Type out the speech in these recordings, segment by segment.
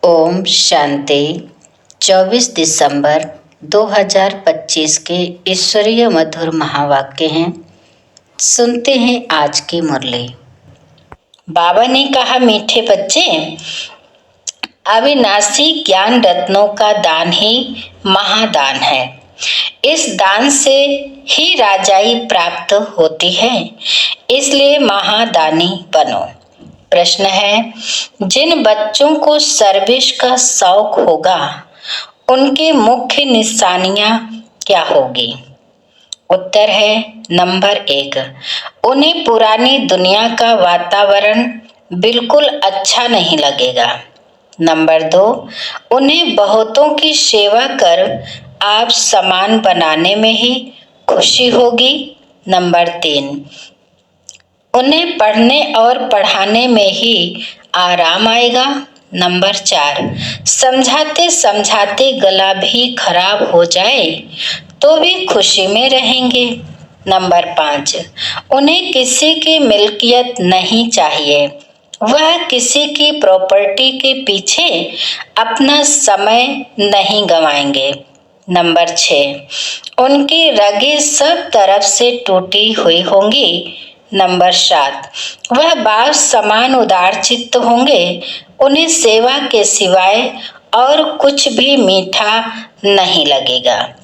ओम शांति। 24 दिसंबर 2025 के ईश्वरीय मधुर महावाक्य हैं। सुनते हैं आज की मुरली। बाबा ने कहा, मीठे बच्चे, अविनाशी ज्ञान रत्नों का दान ही महादान है। इस दान से ही राजाई प्राप्त होती है, इसलिए महादानी बनो। प्रश्न है, जिन बच्चों को सर्विस का शौक होगा उनकी मुख्य निशानियां क्या होगी? उत्तर है, नंबर 1, उन्हें पुरानी दुनिया का वातावरण बिल्कुल अच्छा नहीं लगेगा। नंबर 2, उन्हें बहुतों की सेवा कर आप समान बनाने में ही खुशी होगी। नंबर 3, उन्हें पढ़ने और पढ़ाने में ही आराम आएगा। नंबर 4, समझाते समझाते गला भी खराब हो जाए तो भी खुशी में रहेंगे। नंबर 5, उन्हें किसी की मिल्कियत नहीं चाहिए, वह किसी की प्रॉपर्टी के पीछे अपना समय नहीं गंवाएंगे। नंबर 6, उनकी रगें सब तरफ से टूटी हुई होंगी। नंबर 7, वह बाप समान उदार चित्त होंगे, उन्हें सेवा के सिवाय और कुछ भी मीठा नहीं लगेगा।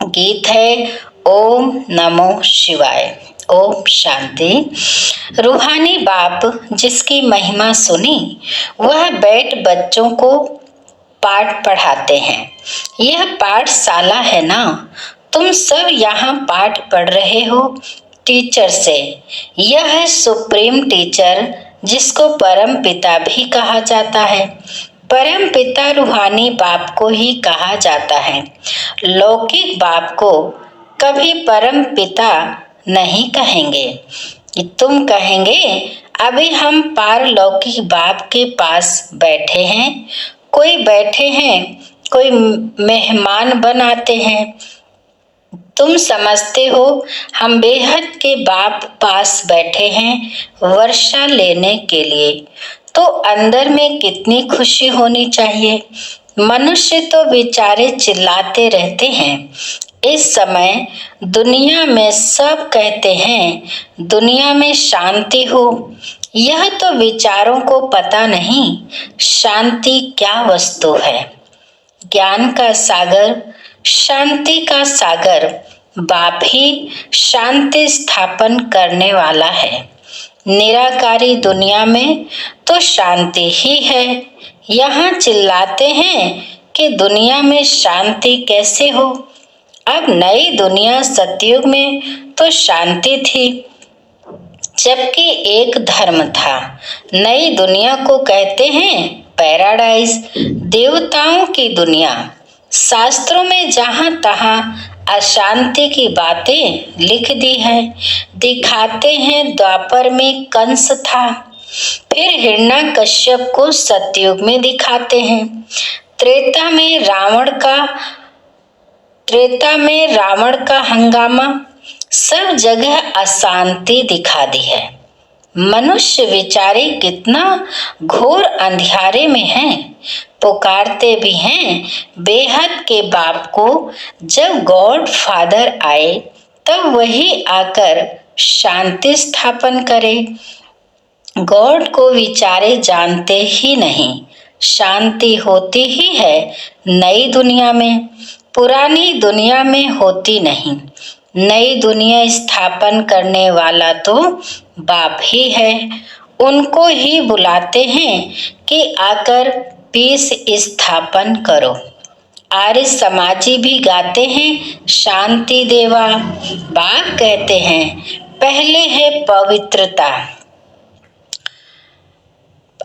गीत है ओम नमो शिवाय। ओम शांति। रूहानी बाप जिसकी महिमा सुनी, वह बैठ बच्चों को पाठ पढ़ाते हैं। यह पाठशाला है ना, तुम सब यहाँ पाठ पढ़ रहे हो टीचर से। यह है सुप्रीम टीचर, जिसको परम पिता भी कहा जाता है। परम पिता रूहानी बाप को ही कहा जाता है। लौकिक बाप को कभी परम पिता नहीं कहेंगे। तुम कहेंगे, अभी हम पारलौकिक बाप के पास बैठे हैं। कोई बैठे हैं, कोई मेहमान बनाते हैं। तुम समझते हो हम बेहद के बाप पास बैठे हैं वर्षा लेने के लिए, तो अंदर में कितनी खुशी होनी चाहिए। मनुष्य तो बेचारे चिल्लाते रहते हैं। इस समय दुनिया में सब कहते हैं दुनिया में शांति हो। यह तो विचारों को पता नहीं शांति क्या वस्तु है। ज्ञान का सागर, शांति का सागर बाप ही शांति स्थापन करने वाला है। निराकारी दुनिया में तो शांति ही है। यहाँ चिल्लाते हैं कि दुनिया में शांति कैसे हो। अब नई दुनिया सतयुग में तो शांति थी, जबकि एक धर्म था। नई दुनिया को कहते हैं पैराडाइज, देवताओं की दुनिया। शास्त्रों में जहां तहां अशांति की बातें लिख दी है। दिखाते हैं द्वापर में कंस था, फिर हिरण्यकश्यप को सतयुग में दिखाते हैं। त्रेता में रावण का हंगामा, सब जगह अशांति दिखा दी है। मनुष्य विचारे कितना घोर अंधियारे में हैं। पुकारते भी हैं बेहद के बाप को। जब गॉड फादर आए तब वही आकर शांति स्थापन करे। गॉड को विचारे जानते ही नहीं। शांति होती ही है नई दुनिया में, पुरानी दुनिया में होती नहीं। नई दुनिया स्थापन करने वाला तो बाप ही है। उनको ही बुलाते हैं कि आकर पीस स्थापन करो। आर्य समाजी भी गाते हैं शांति देवा। बाप कहते हैं पहले है पवित्रता।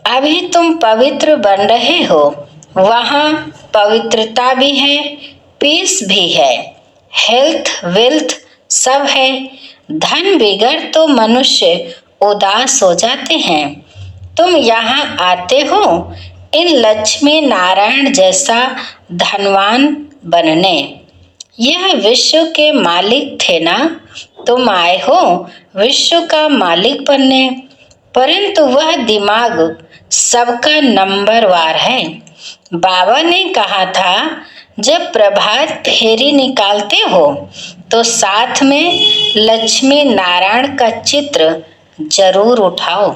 अभी तुम पवित्र बन रहे हो, वहां पवित्रता भी है, पीस भी है, हेल्थ वेल्थ सब है। धन बिगड़ तो मनुष्य उदास हो जाते हैं। तुम यहाँ आते हो इन लक्ष्मी नारायण जैसा धनवान बनने। यह विश्व के मालिक थे ना, तुम आए हो विश्व का मालिक बनने। परंतु वह दिमाग सबका नंबरवार है। बाबा ने कहा था, जब प्रभात फेरी निकालते हो तो साथ में लक्ष्मी नारायण का चित्र जरूर उठाओ।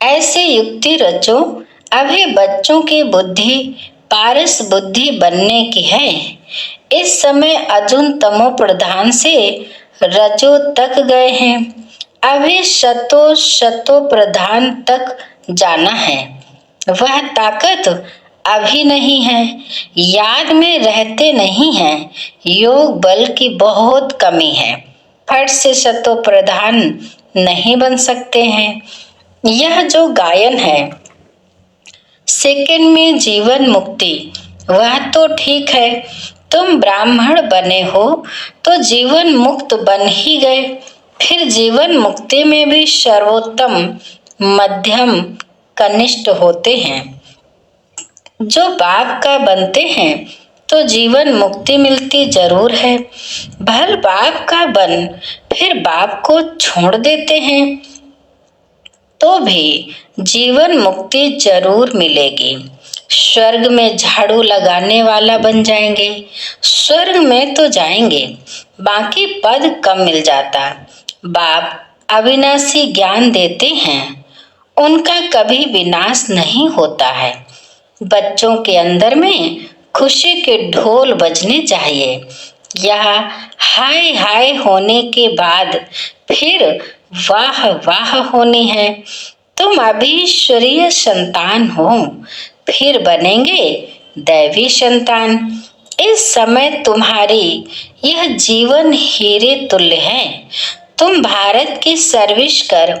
ऐसे युक्ति रचो। अभी बच्चों की बुद्धि पारस बुद्धि बनने की है। इस समय अजुन तमो प्रधान से रजो तक गए हैं। अभी शतो प्रधान तक जाना है। वह ताकत अभी नहीं है, याद में रहते नहीं हैं। योग बल की बहुत कमी है, फट से शतो प्रधान नहीं बन सकते हैं। यह जो गायन है सेकंड में जीवन मुक्ति, वह तो ठीक है। तुम ब्राह्मण बने हो तो जीवन मुक्त बन ही गए। फिर जीवन मुक्ति में भी सर्वोत्तम, मध्यम, कनिष्ठ होते हैं। जो बाप का बनते हैं तो जीवन मुक्ति मिलती जरूर है। भल बाप का बन फिर बाप को छोड़ देते हैं तो भी जीवन मुक्ति जरूर मिलेगी। स्वर्ग में झाड़ू लगाने वाला बन जाएंगे, स्वर्ग में तो जाएंगे, बाकी पद कम मिल जाता। बाप अविनाशी ज्ञान देते हैं, उनका कभी विनाश नहीं होता है। बच्चों के अंदर में खुशी के ढोल बजने चाहिए। यह हाय हाय होने के बाद फिर वाह वाह होनी है। तुम अभी ईश्वरीय संतान हो, फिर बनेंगे दैवी संतान। इस समय तुम्हारी यह जीवन हीरे तुल्य है। तुम भारत की सर्विस कर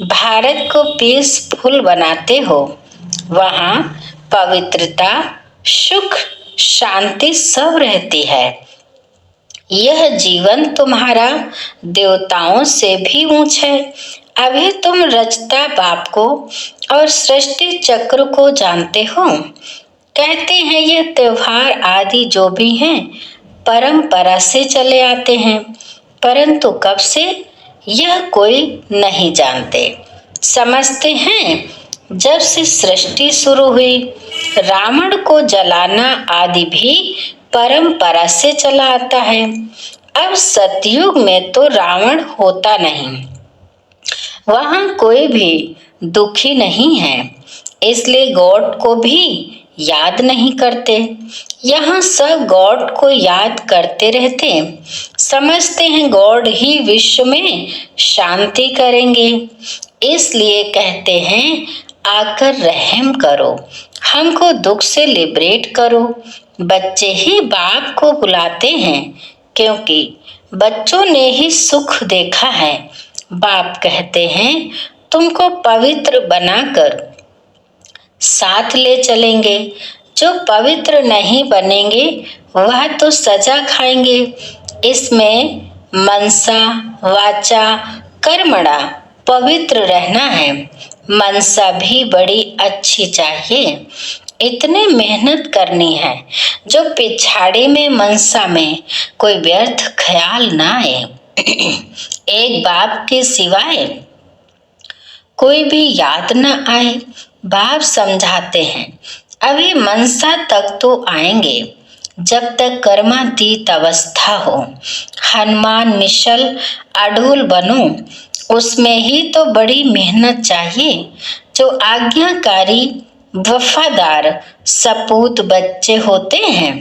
भारत को पीसफुल बनाते हो। वहाँ पवित्रता, सुख, शांति सब रहती है। यह जीवन तुम्हारा देवताओं से भी ऊंच है। अभी तुम रचता बाप को और सृष्टि चक्र को जानते हो। कहते हैं ये त्योहार आदि जो भी हैं परंपरा से चले आते हैं, परंतु कब से यह कोई नहीं जानते। समझते हैं जब से सृष्टि शुरू हुई। रावण को जलाना आदि भी परंपरा से चला आता है। अब सतयुग में तो रावण होता नहीं, वहां कोई भी दुखी नहीं है, इसलिए गॉड को भी याद नहीं करते। यहाँ सब गॉड को याद करते रहते, समझते हैं गॉड ही विश्व में शांति करेंगे। इसलिए कहते हैं आकर रहम करो, हमको दुख से लिबरेट करो। बच्चे ही बाप को बुलाते हैं क्योंकि बच्चों ने ही सुख देखा है। बाप कहते हैं तुमको पवित्र बनाकर साथ ले चलेंगे। जो पवित्र नहीं बनेंगे वह तो सजा खाएंगे। इसमें मनसा वाचा कर्मणा पवित्र रहना है। मनसा भी बड़ी अच्छी चाहिए, इतने मेहनत करनी है जो पिछाड़ी में मनसा में कोई व्यर्थ ख्याल ना आए। एक बाप के सिवाय कोई भी याद न आए। बाप समझाते हैं अभी मनसा तक तो आएंगे जब तक कर्मातीत अवस्था हो। हनुमान मिशल अड़ूल बनो, उसमें ही तो बड़ी मेहनत चाहिए। जो आज्ञाकारी वफादार सपूत बच्चे होते हैं,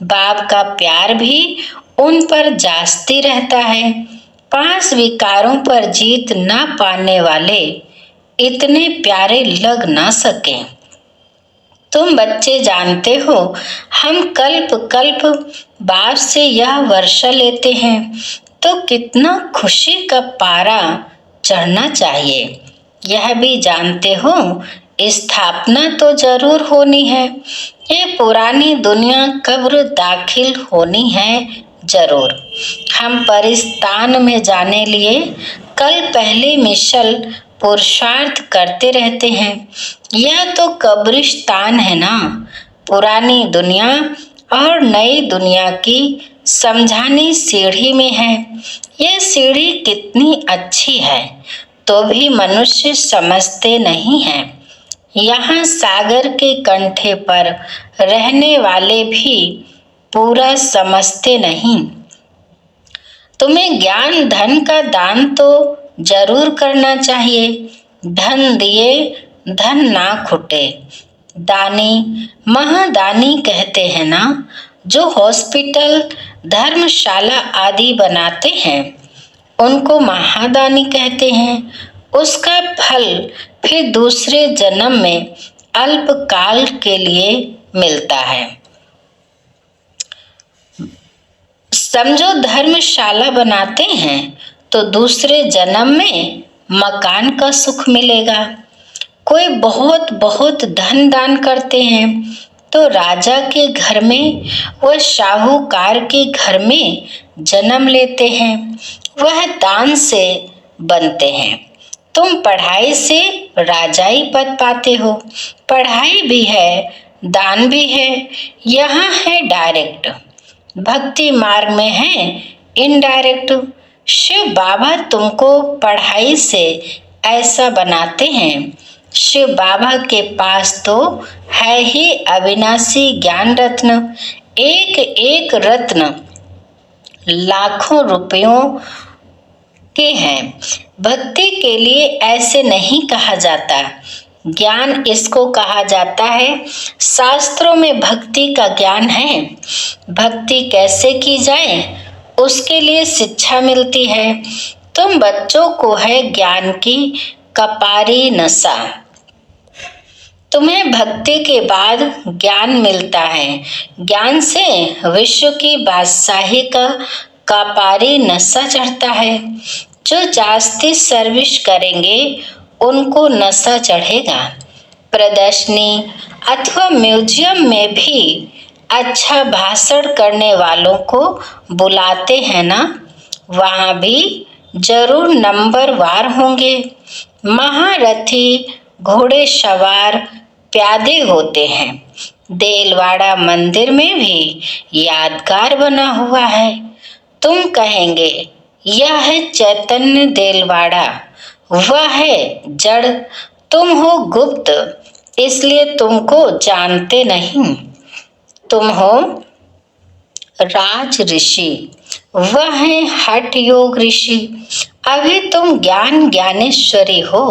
बाप का प्यार भी उन पर जास्ती रहता है। 5 विकारों पर जीत ना पाने वाले इतने प्यारे लग ना सके। तुम बच्चे जानते हो हम कल्प कल्प बाप से यह वर्षा लेते हैं तो कितना खुशी का पारा चढ़ना चाहिए। यह भी जानते हो स्थापना तो जरूर होनी है। ये पुरानी दुनिया कब्र दाखिल होनी है जरूर। हम परिस्तान में जाने लिए कल पहले मिशल पुरुषार्थ करते रहते हैं। यह तो कब्रिस्तान है ना। पुरानी दुनिया और नई दुनिया की समझानी सीढ़ी में है। यह सीढ़ी कितनी अच्छी है तो भी मनुष्य समझते नहीं है। यहाँ सागर के कंठे पर रहने वाले भी पूरा समझते नहीं। तुम्हें ज्ञान धन का दान तो जरूर करना चाहिए। धन दिए धन ना खुटे। दानी महादानी कहते हैं ना, जो हॉस्पिटल धर्मशाला आदि बनाते हैं उनको महादानी कहते हैं। उसका फल फिर दूसरे जन्म में अल्पकाल के लिए मिलता है। समझो धर्मशाला बनाते हैं तो दूसरे जन्म में मकान का सुख मिलेगा। कोई बहुत बहुत धन दान करते हैं तो राजा के घर में व साहूकार के घर में जन्म लेते हैं, वह दान से बनते हैं। तुम पढ़ाई से राजाई पद पाते हो। पढ़ाई भी है, दान भी है। यहाँ है डायरेक्ट, भक्ति मार्ग में है इनडायरेक्ट। शिव बाबा तुमको पढ़ाई से ऐसा बनाते हैं। शिव बाबा के पास तो है ही अविनाशी ज्ञान रत्न। एक एक रत्न लाखों रुपयों के हैं। भक्ति के लिए ऐसे नहीं कहा जाता। ज्ञान इसको कहा जाता है। शास्त्रों में भक्ति का ज्ञान है। भक्ति कैसे की जाए उसके लिए शिक्षा मिलती है। तुम बच्चों को है ज्ञान की कपारी नशा। तुम्हें भक्ति के बाद ज्ञान मिलता है। ज्ञान से विश्व की बादशाही का कपारी नशा चढ़ता है। जो जास्ती सर्विस करेंगे उनको नशा चढ़ेगा। प्रदर्शनी अथवा म्यूजियम में भी अच्छा भाषण करने वालों को बुलाते हैं ना, वहां भी जरूर नंबर वार होंगे। महारथी घोड़े सवार प्यादे होते हैं। देलवाड़ा मंदिर में भी यादगार बना हुआ है। तुम कहेंगे यह है चैतन्य देलवाड़ा, वह है जड़, तुम हो गुप्त इसलिए तुमको जानते नहीं। तुम हो राज ऋषि, वह है हठ योग ऋषि। अभी तुम ज्ञान ज्ञानेश्वरी हो।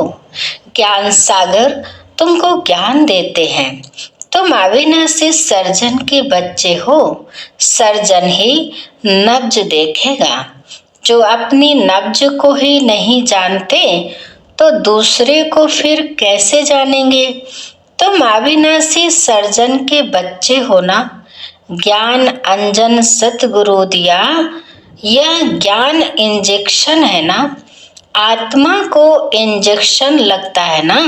ज्ञान सागर तुमको ज्ञान देते हैं। तुम अविनाशी सर्जन के बच्चे हो। सर्जन ही नब्ज देखेगा। जो अपनी नब्ज को ही नहीं जानते तो दूसरे को फिर कैसे जानेंगे। तुम अविनाशी सर्जन के बच्चे हो ना। ज्ञान अंजन सतगुरु दिया, यह ज्ञान इंजेक्शन है ना। आत्मा को इंजेक्शन लगता है ना।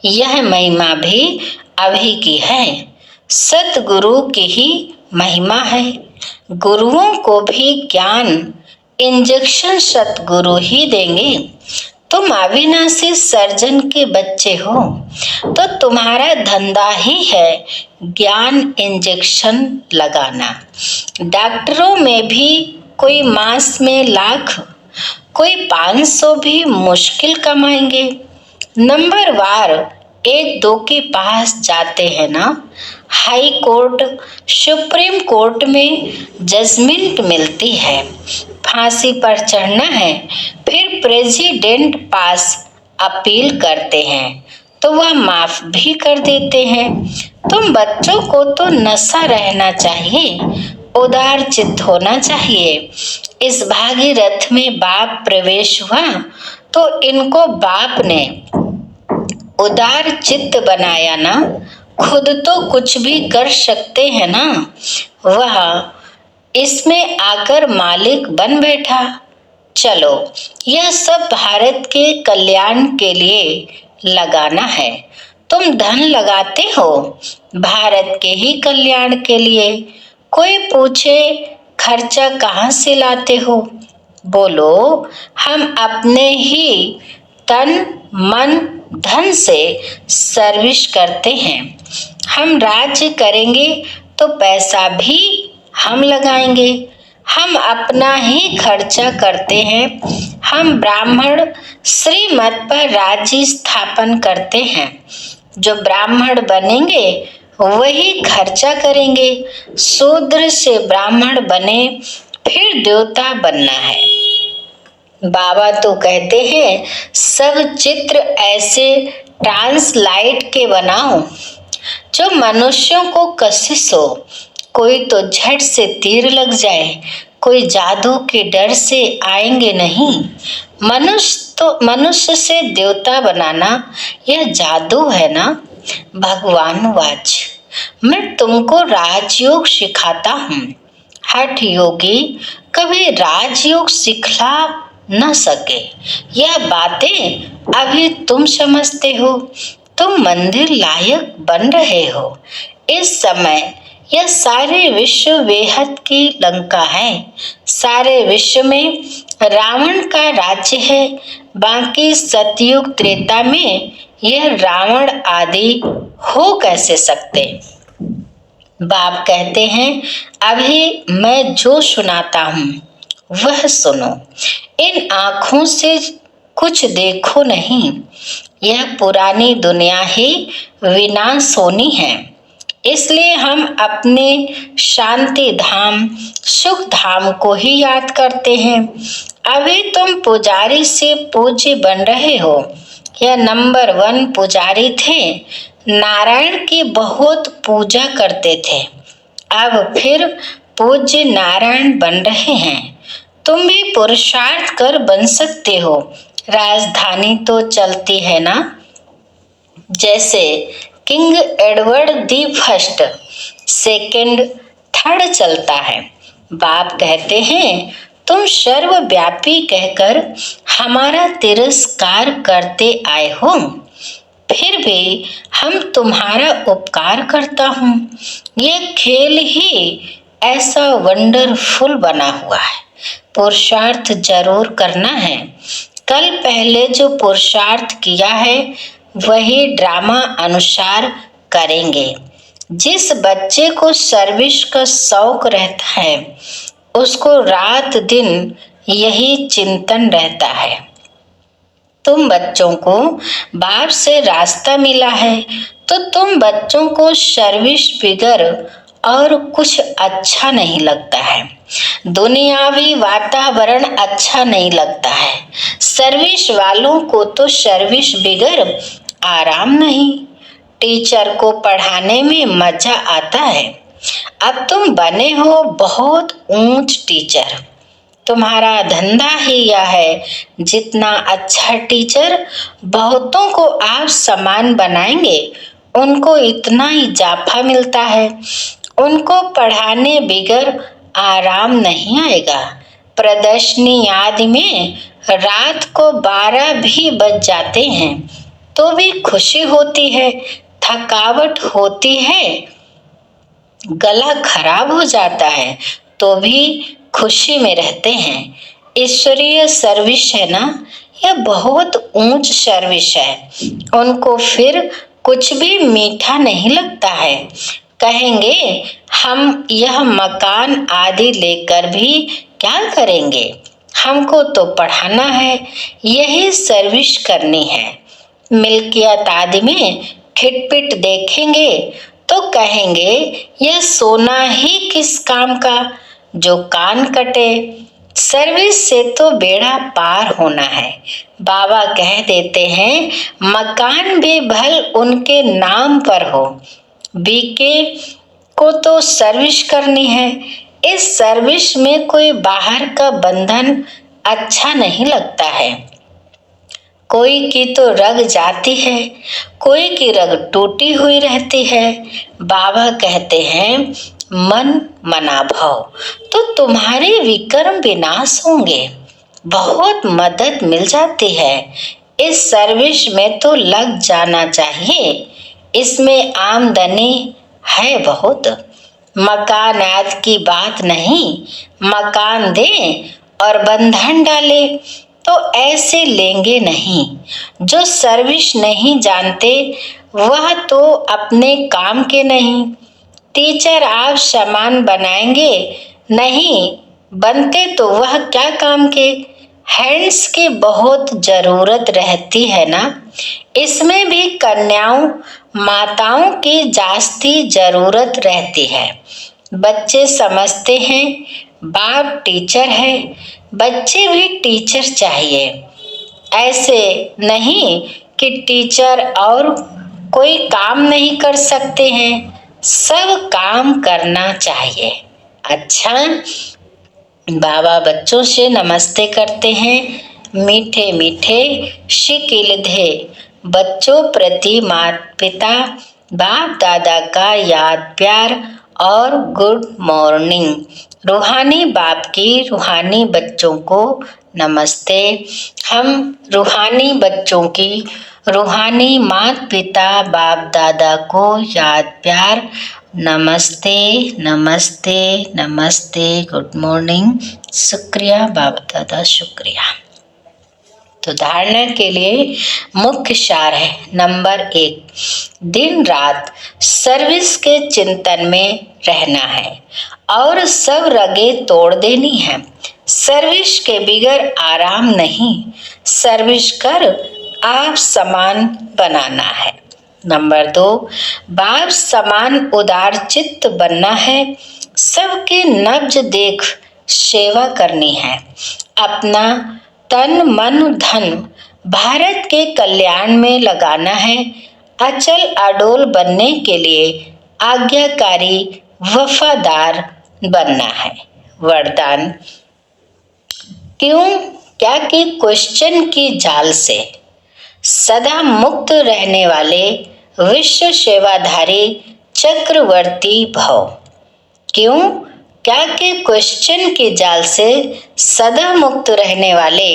यह महिमा भी अभी की है, सतगुरु की ही महिमा है। गुरुओं को भी ज्ञान इंजेक्शन सतगुरु ही देंगे। तुम अविनाशी सर्जन के बच्चे हो तो तुम्हारा धंधा ही है ज्ञान इंजेक्शन लगाना। डॉक्टरों में भी कोई मास में लाख, कोई 500 भी मुश्किल कमाएंगे। नंबर वार एक दो के पास जाते हैं ना। हाई कोर्ट सुप्रीम कोर्ट में जजमेंट मिलती है। फांसी पर चढ़ना है फिर प्रेसिडेंट पास अपील करते हैं तो वह माफ भी कर देते हैं। तुम बच्चों को तो नशा रहना चाहिए, उदार चित्त होना चाहिए। इस भागीरथ में बाप प्रवेश हुआ तो इनको बाप ने उदार चित्त बनाया ना। खुद तो कुछ भी कर सकते हैं ना, वह इसमें आकर मालिक बन बैठा। चलो यह सब भारत के कल्याण के लिए लगाना है। तुम धन लगाते हो भारत के ही कल्याण के लिए। कोई पूछे खर्चा कहाँ से लाते हो, बोलो हम अपने ही तन मन धन से सर्विस करते हैं। हम राज्य करेंगे तो पैसा भी हम लगाएंगे। हम अपना ही खर्चा करते हैं। हम ब्राह्मण श्रीमत पर राज्य स्थापन करते हैं। जो ब्राह्मण बनेंगे वही खर्चा करेंगे। शूद्र से ब्राह्मण बने फिर देवता बनना है। बाबा तो कहते हैं सब चित्र ऐसे ट्रांसलाइट के बनाओ जो मनुष्यों को कशिश हो। कोई तो झट से तीर लग जाए, कोई जादू के डर से आएंगे नहीं। मनुष्य से देवता बनाना यह जादू है ना। भगवान वाच, मैं तुमको राजयोग सिखाता हूँ। हठ योगी कभी राजयोग सिखला न सके। यह बातें अभी तुम समझते हो। तुम मंदिर लायक बन रहे हो। इस समय यह सारे विश्व बेहद की लंका है। सारे विश्व में रावण का राज्य है। बाकी सतयुग त्रेता में यह रावण आदि हो कैसे सकते। बाप कहते हैं अभी मैं जो सुनाता हूँ वह सुनो। इन आँखों से कुछ देखो नहीं। यह पुरानी दुनिया ही विनाश होनी है। इसलिए हम अपने शांति धाम सुख धाम को ही याद करते हैं। अभी तुम पुजारी से पूज्य बन रहे हो। यह नंबर 1 पुजारी थे। नारायण की बहुत पूजा करते थे। अब फिर पूज्य नारायण बन रहे हैं। तुम भी पुरुषार्थ कर बन सकते हो। राजधानी तो चलती है ना। जैसे king Edward the first, second, third चलता है। बाप कहते हैं तुम सर्वव्यापी कहकर हमारा तिरस्कार करते आए हो, फिर भी हम तुम्हारा उपकार करता हूँ। यह खेल ही ऐसा वंडरफुल बना हुआ है। पुरुषार्थ जरूर करना है। कल पहले जो पुरुषार्थ किया है वही ड्रामा अनुसार करेंगे। जिस बच्चे को सर्विस का शौक रहता है उसको रात दिन यही चिंतन रहता है। तुम बच्चों को बाप से रास्ता मिला है तो तुम बच्चों को सर्विस बिगर और कुछ अच्छा नहीं लगता है। दुनियावी वातावरण अच्छा नहीं लगता है। सर्विस वालों को तो सर्विस बिगर आराम नहीं। टीचर को पढ़ाने में मजा आता है। अब तुम बने हो बहुत ऊंच टीचर। तुम्हारा धंधा ही यह है, जितना अच्छा टीचर बहुतों को आप समान बनाएंगे उनको इतना ही इजाफा मिलता है। उनको पढ़ाने बिगर आराम नहीं आएगा। प्रदर्शनी आदि में रात को 12 भी बज जाते हैं तो भी खुशी होती है। थकावट होती है, गला खराब हो जाता है तो भी खुशी में रहते हैं। ईश्वरीय सर्विस है ना, यह बहुत ऊंच सर्विस है। उनको फिर कुछ भी मीठा नहीं लगता है। कहेंगे हम यह मकान आदि लेकर भी क्या करेंगे, हमको तो पढ़ाना है, यही सर्विस करनी है। मिल्कियत आदि में खिटपिट देखेंगे तो कहेंगे यह सोना ही किस काम का जो कान कटे। सर्विस से तो बेड़ा पार होना है। बाबा कह देते हैं मकान भी भल उनके नाम पर हो, बीके को तो सर्विस करनी है। इस सर्विस में कोई बाहर का बंधन अच्छा नहीं लगता है। कोई की तो रग जाती है, कोई की रग टूटी हुई रहती है। बाबा कहते हैं मन मना भव तो तुम्हारे विक्रम विनाश होंगे। बहुत मदद मिल जाती है। इस सर्विस में तो लग जाना चाहिए। इसमें आमदनी है बहुत। मकान आदि की बात नहीं। मकान दे और बंधन डाले तो ऐसे लेंगे नहीं। जो सर्विस नहीं जानते वह तो अपने काम के नहीं। टीचर आप सामान बनाएंगे नहीं बनते तो वह क्या काम के। हैंड्स की बहुत जरूरत रहती है ना, इसमें भी कन्याओं माताओं की जास्ती जरूरत रहती है। बच्चे समझते हैं बाप टीचर है, बच्चे भी टीचर चाहिए। ऐसे नहीं कि टीचर और कोई काम नहीं कर सकते हैं, सब काम करना चाहिए। अच्छा, बाबा बच्चों से नमस्ते करते हैं। मीठे मीठे शिकिलधे बच्चों प्रति माता पिता बाप दादा का याद प्यार और गुड मॉर्निंग। रूहानी बाप की रूहानी बच्चों को नमस्ते। हम रूहानी बच्चों की रूहानी माता पिता बाप दादा को याद प्यार नमस्ते नमस्ते नमस्ते, गुड मॉर्निंग, शुक्रिया बाप दादा, शुक्रिया। तो धारणा के लिए मुख्य सार है। नंबर 1, दिन रात सर्विस के चिंतन में रहना है और सब रगे तोड़ देनी है। सर्विस के बिगैर आराम नहीं, सर्विस कर आप समान बनाना है। नंबर 2, बाप समान उदार चित्त बनना है। सबके नब्ज देख सेवा करनी है। अपना तन मन धन भारत के कल्याण में लगाना है। अचल अडोल बनने के लिए आज्ञाकारी वफादार बनना है। वरदान, क्यों क्या कि क्वेश्चन की जाल से सदा मुक्त रहने वाले विश्व सेवाधारी चक्रवर्ती भव। क्यों क्या कि क्वेश्चन के जाल से सदा मुक्त रहने वाले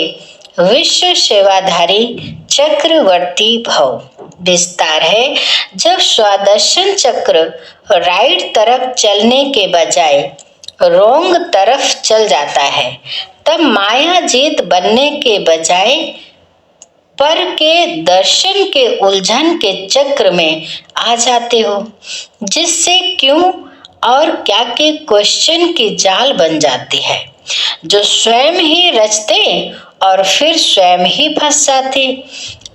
विश्व सेवाधारी चक्रवर्ती भव। विस्तार है, जब स्वदर्शन चक्र राइट तरफ चलने के बजाय रोंग तरफ चल जाता है, तब माया जीत बनने के बजाय पर के दर्शन के उलझन के चक्र में आ जाते हो, जिससे क्यों और क्या के क्वेश्चन की जाल बन जाती है, जो स्वयं ही रचते और फिर स्वयं ही फंस जाते।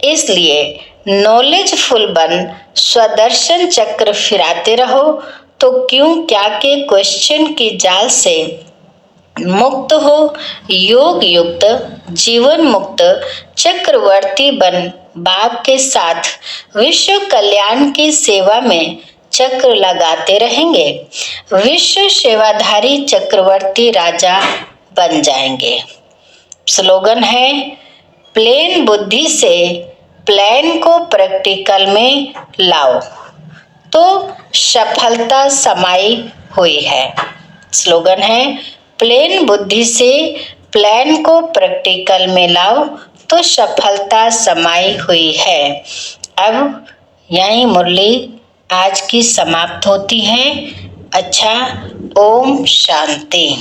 इसलिए नॉलेजफुल बन स्वदर्शन चक्र फिराते रहो, तो क्यों क्या के क्वेश्चन की जाल से मुक्त हो, योग युक्त जीवन मुक्त चक्रवर्ती बन बाप के साथ विश्व कल्याण की सेवा में चक्र लगाते रहेंगे। विश्व सेवाधारी चक्रवर्ती राजा बन जाएंगे। स्लोगन है, प्लेन बुद्धि से प्लान को प्रैक्टिकल में लाओ तो सफलता समाई हुई है। स्लोगन है, प्लेन बुद्धि से प्लान को प्रैक्टिकल में लाओ तो सफलता समाई हुई है। अब यही मुरली आज की समाप्त होती है। अच्छा, ओम शांति।